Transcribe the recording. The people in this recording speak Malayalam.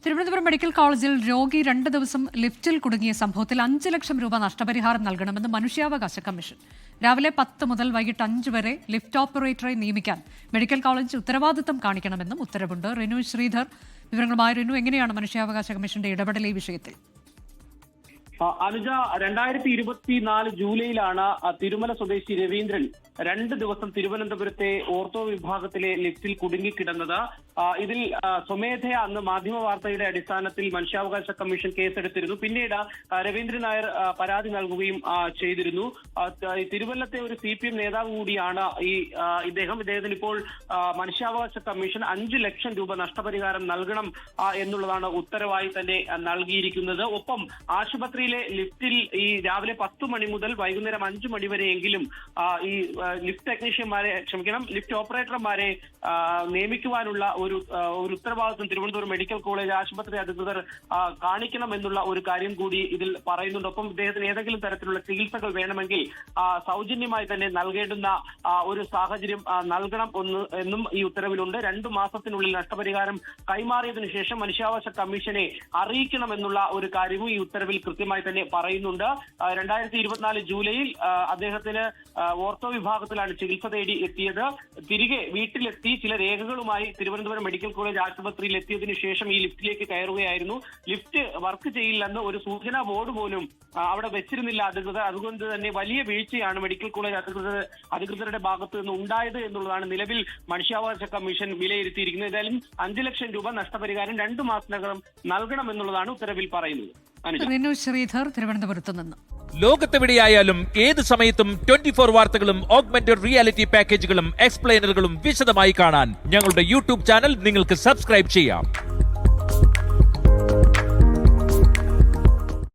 തിരുവനന്തപുരം മെഡിക്കൽ കോളേജിൽ രോഗി 2 ദിവസം ലിഫ്റ്റിൽ കുടുങ്ങിയ സംഭവത്തിൽ 5 ലക്ഷം രൂപ നഷ്ടപരിഹാരം നൽകണമെന്ന് മനുഷ്യാവകാശ കമ്മീഷൻ. രാവിലെ 10 മുതൽ വൈകിട്ട് 5 വരെ ലിഫ്റ്റ് ഓപ്പറേറ്ററെ നിയമിക്കാൻ മെഡിക്കൽ കോളേജ് ഉത്തരവാദിത്തം കാണിക്കണമെന്നും ഉത്തരവുണ്ട്. റിനു ശ്രീധർ വിവരങ്ങളുമായി. റിനു, എങ്ങനെയാണ് മനുഷ്യാവകാശ കമ്മീഷന്റെ ഇടപെടൽ ഈ വിഷയത്തിൽ? അനുജ, 2024 ജൂലൈയിലാണ് തിരുമല സ്വദേശി രവീന്ദ്രൻ 2 ദിവസം തിരുവനന്തപുരത്തെ ഓർത്തോ വിഭാഗത്തിലെ ലിഫ്റ്റിൽ കുടുങ്ങിക്കിടന്നത്. ഇതിൽ സ്വമേധയാ അന്ന് മാധ്യമ വാർത്തയുടെ അടിസ്ഥാനത്തിൽ മനുഷ്യാവകാശ കമ്മീഷൻ കേസെടുത്തിരുന്നു. പിന്നീട് രവീന്ദ്രൻ നായർ പരാതി നൽകുകയും ചെയ്തിരുന്നു. തിരുവല്ലത്തെ ഒരു CPM നേതാവ് കൂടിയാണ് ഇദ്ദേഹത്തിന് ഇപ്പോൾ മനുഷ്യാവകാശ കമ്മീഷൻ 5 ലക്ഷം രൂപ നഷ്ടപരിഹാരം നൽകണം എന്നുള്ളതാണ് ഉത്തരവായി തന്നെ നൽകിയിരിക്കുന്നത്. ഒപ്പം ആശുപത്രിയിലെ ലിഫ്റ്റിൽ ഈ രാവിലെ 10 മണി മുതൽ വൈകുന്നേരം 5 മണി വരെയെങ്കിലും ഈ ലിഫ്റ്റ് ഓപ്പറേറ്റർമാരെ നിയമിക്കുവാനുള്ള ഒരു ഉത്തരവാദിത്വം തിരുവനന്തപുരം മെഡിക്കൽ കോളേജ് ആശുപത്രി അധികൃതർ കാണിക്കണം എന്നുള്ള ഒരു കാര്യം കൂടി ഇതിൽ പറയുന്നുണ്ട്. ഒപ്പം ഇദ്ദേഹത്തിന് ഏതെങ്കിലും തരത്തിലുള്ള ചികിത്സകൾ വേണമെങ്കിൽ സൗജന്യമായി തന്നെ നൽകേണ്ടുന്ന ഒരു സാഹചര്യം നൽകണം എന്നും ഈ ഉത്തരവിലുണ്ട്. 2 മാസത്തിനുള്ളിൽ നഷ്ടപരിഹാരം കൈമാറിയതിനു ശേഷം മനുഷ്യാവകാശ കമ്മീഷനെ അറിയിക്കണം എന്നുള്ള ഒരു കാര്യവും ഈ ഉത്തരവിൽ കൃത്യമായി തന്നെ പറയുന്നുണ്ട്. 2024 ജൂലൈയിൽ അദ്ദേഹത്തിന് ഓർത്തോ വിഭാഗത്തിലാണ് ചികിത്സ തേടി എത്തിയത്. തിരികെ വീട്ടിലെത്തി ചില രേഖകളുമായി തിരുവനന്തപുരം മെഡിക്കൽ കോളേജ് ആശുപത്രിയിൽ എത്തിയതിനു ശേഷം ഈ ലിഫ്റ്റിലേക്ക് കയറുകയായിരുന്നു. ലിഫ്റ്റ് വർക്ക് ചെയ്യില്ലെന്ന് ഒരു സൂചനാ ബോർഡ് പോലും അവിടെ വെച്ചിരുന്നില്ല അധികൃതർ. അതുകൊണ്ട് തന്നെ വലിയ വീഴ്ചയാണ് മെഡിക്കൽ കോളേജ് അധികൃതരുടെ ഭാഗത്തു നിന്ന് ഉണ്ടായത് എന്നുള്ളതാണ് നിലവിൽ മനുഷ്യാവകാശ കമ്മീഷൻ വിലയിരുത്തിയിരിക്കുന്നത്. ഏതായാലും 5 ലക്ഷം രൂപ നഷ്ടപരിഹാരം 2 മാസത്തിനകം നൽകണമെന്നുള്ളതാണ് ഉത്തരവിൽ പറയുന്നത്. റിനു ശ്രീധർ തിരുവനന്തപുരത്ത് നിന്ന്. ലോകത്തെവിടെയായാലും ഏത് സമയത്തും 24 വാർത്തകളും ഓഗ്മെന്റഡ് റിയാലിറ്റി പാക്കേജുകളും എക്സ്പ്ലെയിനറുകളും വിശദമായി കാണാൻ ഞങ്ങളുടെ യൂട്യൂബ് ചാനൽ നിങ്ങൾക്ക് സബ്സ്ക്രൈബ് ചെയ്യാം.